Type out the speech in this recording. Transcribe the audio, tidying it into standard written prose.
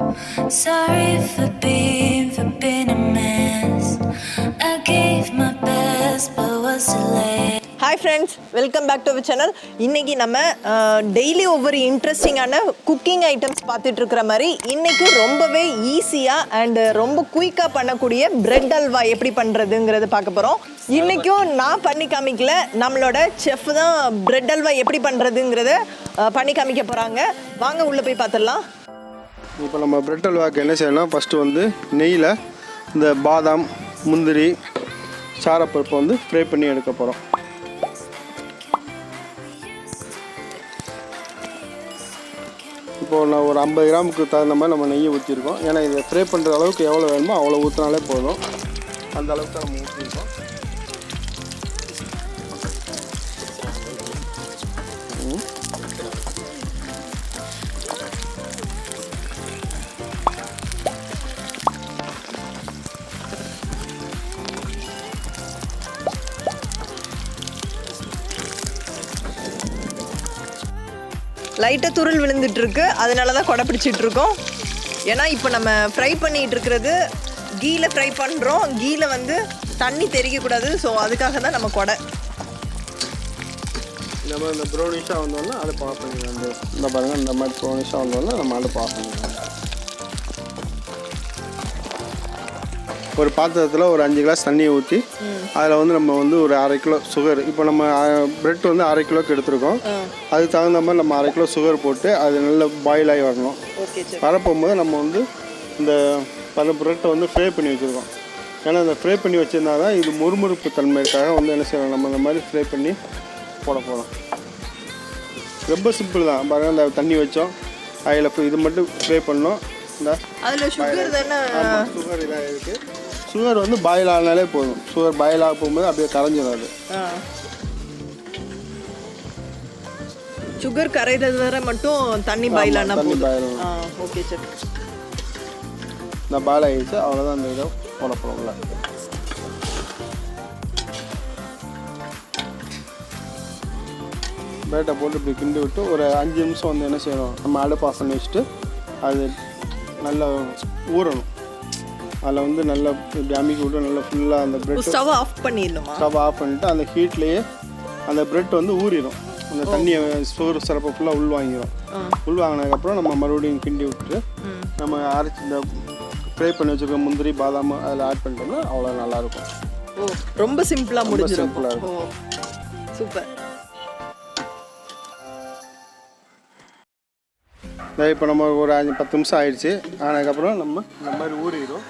Sorry for being a mess. I gave my best, but was too late. Hi friends, welcome back to our channel. இன்றைக்கி நம்ம daily ஒவ்வொரு இன்ட்ரெஸ்டிங்கான cooking items பார்த்துட்டு இருக்கிற மாதிரி இன்றைக்கி ரொம்பவே ஈஸியாக அண்டு ரொம்ப குயிக்காக பண்ணக்கூடிய பிரெட் அல்வா எப்படி பண்ணுறதுங்கிறது பார்க்க போகிறோம். இன்றைக்கும் நான் பண்ணி காமிக்கல, நம்மளோட செஃப் தான் பிரெட் அல்வா எப்படி பண்ணுறதுங்கிறத பண்ணி காமிக்க போகிறாங்க. வாங்க உள்ளே போய் பார்த்துடலாம். இப்போ நம்ம பிரெட் அல்வாக்கு என்ன செய்யணும், ஃபஸ்ட்டு வந்து நெய்யில் இந்த பாதாம், முந்திரி, சாரப்பருப்பை வந்து ஃப்ரை பண்ணி எடுக்க போகிறோம். இப்போது நான் ஒரு 50 கிராமுக்கு தகுந்த மாதிரி நம்ம நெய்யை ஊற்றிருக்கோம். ஏன்னா இதை ஃப்ரை பண்ணுற அளவுக்கு எவ்வளோ வேணுமோ அவ்வளோ ஊற்றினாலே போதும். அந்த அளவுக்கு தான் நம்ம ஊற்றிருக்கோம். லைட்டாக துருள் விழுந்துட்டுருக்கு, அதனால தான் கொடை பிடிச்சிட்ருக்கோம். ஏன்னா இப்போ நம்ம ஃப்ரை பண்ணிகிட்டு இருக்கிறது கீயில் ஃப்ரை பண்ணுறோம். கீயில் வந்து தண்ணி தெரியக்கூடாது, ஸோ அதுக்காக தான் நம்ம கொடை. நம்ம இந்த ப்ரௌனிஷாக வந்தோன்னா அதை ஆஃப் பண்ணிக்கலாம். இந்த பாருங்கள், இந்த மாதிரி ப்ரௌனிஷாக வந்தோன்னா நம்ம அதை ஆஃப் பண்ணிக்கலாம். ஒரு பாத்திரத்தில் ஒரு 5 கிளாஸ் தண்ணியை ஊற்றி அதில் வந்து நம்ம வந்து ஒரு 1/2 கிலோ சுகர், இப்போ நம்ம பிரெட் வந்து 1/2 கிலோக்கு எடுத்துருக்கோம். அதுக்கு தகுந்த மாதிரி நம்ம 1/2 கிலோ சுகர் போட்டு அது நல்லா பாயில் ஆகி வரணும். வரப்போகும்போது நம்ம வந்து இந்த பிரெட்டை வந்து ஃப்ரை பண்ணி வச்சுருக்கோம். ஏன்னா இந்த ஃப்ரை பண்ணி வச்சுருந்தா தான் இது முறுமுறுப்பு தன்மைக்காக வந்து என்ன செய்யணும், நம்ம இந்த மாதிரி ஃப்ரை பண்ணி போட போகிறோம். ரொம்ப சிம்பிள் தான். பாருங்கள், இந்த தண்ணி வச்சோம், அதில் இது மட்டும் ஃப்ரை பண்ணோம். இந்த அதில் சுகர் தானே, சுகர் இதாக இருக்குது. சுகர் வந்து பாயில் ஆனாலே போதும். சுகர் பாயில் ஆக போகும்போது அப்படியே கரைஞ்சிடும். அது சுகர் கரைகிறது வரை மட்டும் தண்ணி பாயில் ஆனால் தண்ணி பாயில். Okay sir. இந்த பாயில் ஆகிடுச்சு, அவ்வளோதான். அந்த இதை போட போகிறோம்ல. பேட்டை போட்டு இப்படி கிண்டி விட்டு ஒரு 5 நிமிஷம் வந்து என்ன செய்யணும், நம்ம அடுப்பு ஆஃப் பண்ணி வச்சுட்டு அது நல்லா ஊறணும். அதில் வந்து நல்லா இப்படி அமுக்கி விட்டு நல்லா ஃபுல்லாக அந்த பிரெட் ஸ்டவ் ஆஃப் பண்ணிடணுமா? ஸ்டவ் ஆஃப் பண்ணிவிட்டு அந்த ஹீட்லேயே அந்த பிரெட் வந்து ஊறிடும். அந்த தண்ணியை சோறு சிறப்பை ஃபுல்லாக உள்வாங்கிடும். உள்வாங்கினதுக்கப்புறம் நம்ம மறுபடியும் கிண்டி விட்டு நம்ம அரைச்சி இந்த ஃப்ரை பண்ணி வச்சுருக்க முந்திரி, பாதாம் அதில் ஆட் பண்ணிட்டோம்னா அவ்வளோ நல்லாயிருக்கும். ஓ, ரொம்ப சிம்பிளாக முடிஞ்சு. சிம்பிளாக இருக்கும். சூப்பர். இப்போ நம்ம ஒரு 5-10 நிமிஷம் ஆயிடுச்சு. ஆனதுக்கப்புறம் நம்ம இந்த மாதிரி ஊறிடும்.